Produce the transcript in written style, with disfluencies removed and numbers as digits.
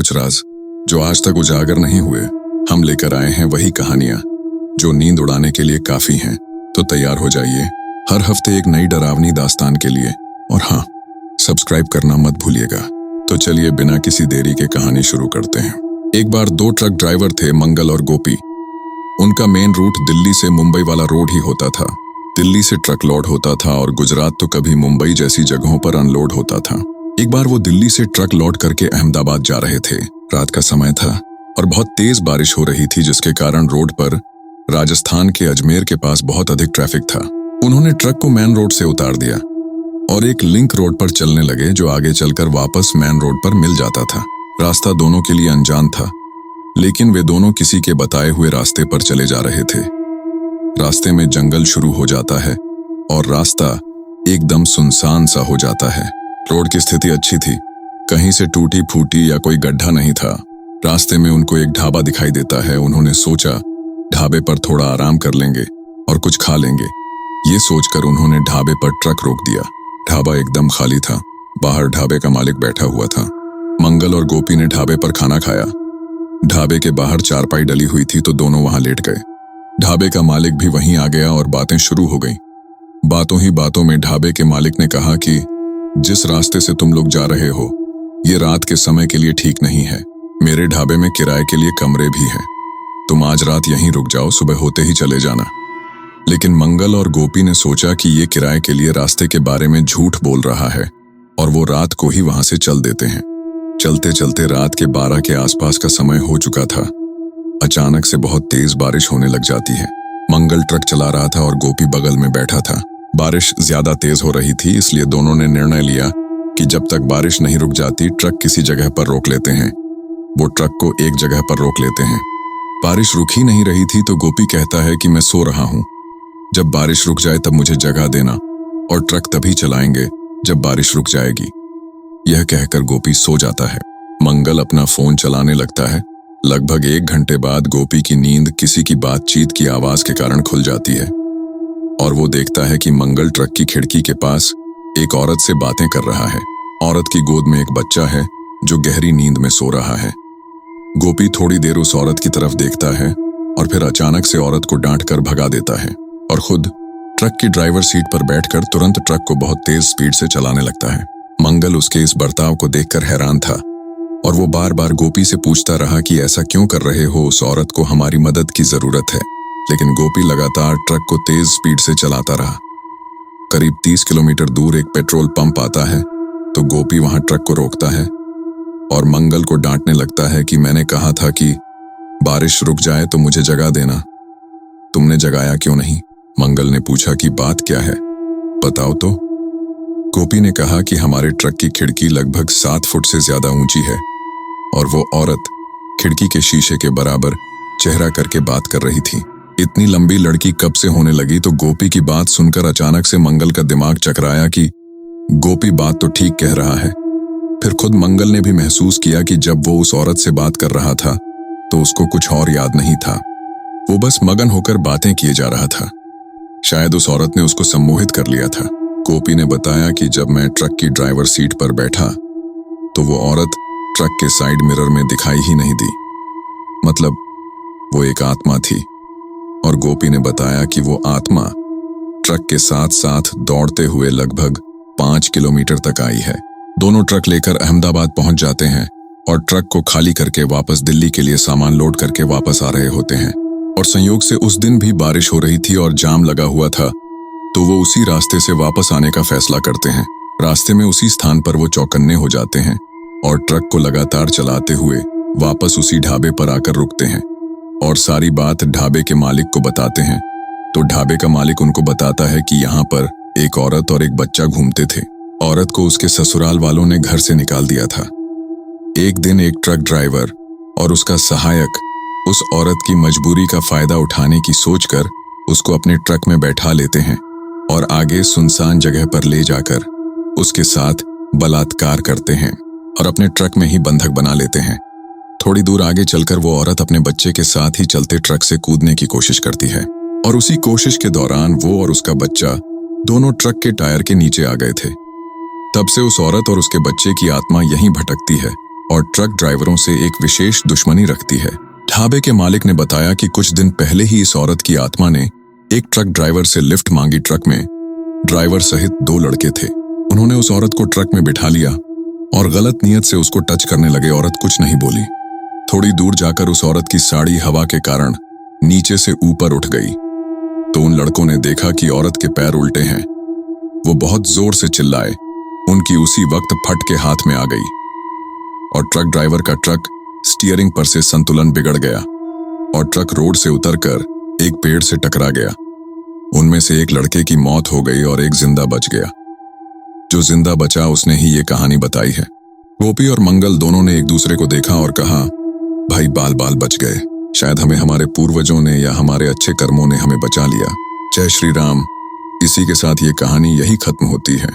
कुछ राज जो आज तक उजागर नहीं हुए। हम लेकर आए हैं वही कहानियां जो नींद उड़ाने के लिए काफी हैं। तो तैयार हो जाइए हर हफ्ते एक नई डरावनी दास्तान के लिए। और हाँ, सब्सक्राइब करना मत भूलिएगा। तो चलिए बिना किसी देरी के कहानी शुरू करते हैं। एक बार दो ट्रक ड्राइवर थे, मंगल और गोपी। उनका मेन रूट दिल्ली से मुंबई वाला रोड ही होता था। दिल्ली से ट्रक लोड होता था और गुजरात तो कभी मुंबई जैसी जगहों पर अनलोड होता था। एक बार वो दिल्ली से ट्रक लोड करके अहमदाबाद जा रहे थे। रात का समय था और बहुत तेज बारिश हो रही थी, जिसके कारण रोड पर राजस्थान के अजमेर के पास बहुत अधिक ट्रैफिक था। उन्होंने ट्रक को मेन रोड से उतार दिया और एक लिंक रोड पर चलने लगे, जो आगे चलकर वापस मेन रोड पर मिल जाता था। रास्ता दोनों के लिए अनजान था, लेकिन वे दोनों किसी के बताए हुए रास्ते पर चले जा रहे थे। रास्ते में जंगल शुरू हो जाता है और रास्ता एकदम सुनसान सा हो जाता है। रोड की स्थिति अच्छी थी, कहीं से टूटी फूटी या कोई गड्ढा नहीं था। रास्ते में उनको एक ढाबा दिखाई देता है। उन्होंने सोचा ढाबे पर थोड़ा आराम कर लेंगे और कुछ खा लेंगे। ये सोचकर उन्होंने ढाबे पर ट्रक रोक दिया। ढाबा एकदम खाली था। बाहर ढाबे का मालिक बैठा हुआ था। मंगल और गोपी ने ढाबे पर खाना खाया। ढाबे के बाहर चारपाई डली हुई थी, तो दोनों वहां लेट गए। ढाबे का मालिक भी वहीं आ गया और बातें शुरू हो गईं। बातों ही बातों में ढाबे के मालिक ने कहा कि जिस रास्ते से तुम लोग जा रहे हो, ये रात के समय के लिए ठीक नहीं है। मेरे ढाबे में किराए के लिए कमरे भी हैं। तुम आज रात यहीं रुक जाओ, सुबह होते ही चले जाना। लेकिन मंगल और गोपी ने सोचा कि ये किराए के लिए रास्ते के बारे में झूठ बोल रहा है और वो रात को ही वहां से चल देते हैं। चलते चलते रात के 12 के आसपास का समय हो चुका था। अचानक से बहुत तेज बारिश होने लग जाती है। मंगल ट्रक चला रहा था और गोपी बगल में बैठा था। बारिश ज्यादा तेज हो रही थी, इसलिए दोनों ने निर्णय लिया कि जब तक बारिश नहीं रुक जाती, ट्रक किसी जगह पर रोक लेते हैं। वो ट्रक को एक जगह पर रोक लेते हैं। बारिश रुक ही नहीं रही थी, तो गोपी कहता है कि मैं सो रहा हूं, जब बारिश रुक जाए तब मुझे जगा देना और ट्रक तभी चलाएंगे जब बारिश रुक जाएगी। यह कहकर गोपी सो जाता है। मंगल अपना फोन चलाने लगता है। लगभग 1 घंटे बाद गोपी की नींद किसी की बातचीत की आवाज के कारण खुल जाती है और वो देखता है कि मंगल ट्रक की खिड़की के पास एक औरत से बातें कर रहा है। औरत की गोद में एक बच्चा है जो गहरी नींद में सो रहा है। गोपी थोड़ी देर उस औरत की तरफ देखता है और फिर अचानक से औरत को डांट कर भगा देता है और खुद ट्रक की ड्राइवर सीट पर बैठकर तुरंत ट्रक को बहुत तेज स्पीड से चलाने लगता है। मंगल उसके इस बर्ताव को देखकर हैरान था और वो बार बार गोपी से पूछता रहा कि ऐसा क्यों कर रहे हो, उस औरत को हमारी मदद की जरूरत है। लेकिन गोपी लगातार ट्रक को तेज स्पीड से चलाता रहा। करीब 30 किलोमीटर दूर एक पेट्रोल पंप आता है, तो गोपी वहां ट्रक को रोकता है और मंगल को डांटने लगता है कि मैंने कहा था कि बारिश रुक जाए तो मुझे जगा देना, तुमने जगाया क्यों नहीं? मंगल ने पूछा कि बात क्या है, बताओ तो। गोपी ने कहा कि हमारे ट्रक की खिड़की लगभग 7 फुट से ज्यादा ऊंची है और वो औरत खिड़की के शीशे के बराबर चेहरा करके बात कर रही थी। इतनी लंबी लड़की कब से होने लगी? तो गोपी की बात सुनकर अचानक से मंगल का दिमाग चकराया कि गोपी बात तो ठीक कह रहा है। फिर खुद मंगल ने भी महसूस किया कि जब वो उस औरत से बात कर रहा था तो उसको कुछ और याद नहीं था। वो बस मगन होकर बातें किए जा रहा था। शायद उस औरत ने उसको सम्मोहित कर लिया था। गोपी ने बताया कि जब मैं ट्रक की ड्राइवर सीट पर बैठा तो वो औरत ट्रक के साइड मिरर में दिखाई ही नहीं दी। मतलब वो एक आत्मा थी। और गोपी ने बताया कि वो आत्मा ट्रक के साथ साथ दौड़ते हुए लगभग 5 किलोमीटर तक आई है। दोनों ट्रक लेकर अहमदाबाद पहुंच जाते हैं और ट्रक को खाली करके वापस दिल्ली के लिए सामान लोड करके वापस आ रहे होते हैं। और संयोग से उस दिन भी बारिश हो रही थी और जाम लगा हुआ था, तो वो उसी रास्ते से वापस आने का फैसला करते हैं। रास्ते में उसी स्थान पर वो चौकन्ने हो जाते हैं और ट्रक को लगातार चलाते हुए वापस उसी ढाबे पर आकर रुकते हैं और सारी बात ढाबे के मालिक को बताते हैं। तो ढाबे का मालिक उनको बताता है कि यहाँ पर एक औरत और एक बच्चा घूमते थे। औरत को उसके ससुराल वालों ने घर से निकाल दिया था। एक दिन एक ट्रक ड्राइवर और उसका सहायक उस औरत की मजबूरी का फायदा उठाने की सोचकर उसको अपने ट्रक में बैठा लेते हैं और आगे सुनसान जगह पर ले जाकर उसके साथ बलात्कार करते हैं और अपने ट्रक में ही बंधक बना लेते हैं। थोड़ी दूर आगे चलकर वो औरत अपने बच्चे के साथ ही चलते ट्रक से कूदने की कोशिश करती है और उसी कोशिश के दौरान वो और उसका बच्चा दोनों ट्रक के टायर के नीचे आ गए थे। तब से उस औरत और उसके बच्चे की आत्मा यहीं भटकती है और ट्रक ड्राइवरों से एक विशेष दुश्मनी रखती है। ढाबे के मालिक ने बताया कि कुछ दिन पहले ही इस औरत की आत्मा ने एक ट्रक ड्राइवर से लिफ्ट मांगी। ट्रक में ड्राइवर सहित 2 लड़के थे। उन्होंने उस औरत को ट्रक में बिठा लिया और गलत नीयत से उसको टच करने लगे। औरत कुछ नहीं बोली। थोड़ी दूर जाकर उस औरत की साड़ी हवा के कारण नीचे से ऊपर उठ गई तो उन लड़कों ने देखा कि औरत के पैर उल्टे हैं। वो बहुत जोर से चिल्लाए। उनकी उसी वक्त फट के हाथ में आ गई और ट्रक ड्राइवर का ट्रक स्टीयरिंग पर से संतुलन बिगड़ गया और ट्रक रोड से उतरकर एक पेड़ से टकरा गया। उनमें से एक लड़के की मौत हो गई और एक जिंदा बच गया। जो जिंदा बचा उसने ही ये कहानी बताई है। गोपी और मंगल दोनों ने एक दूसरे को देखा और कहा, भाई बाल बाल बच गए। शायद हमें हमारे पूर्वजों ने या हमारे अच्छे कर्मों ने हमें बचा लिया। जय श्री राम। इसी के साथ ये कहानी यही खत्म होती है।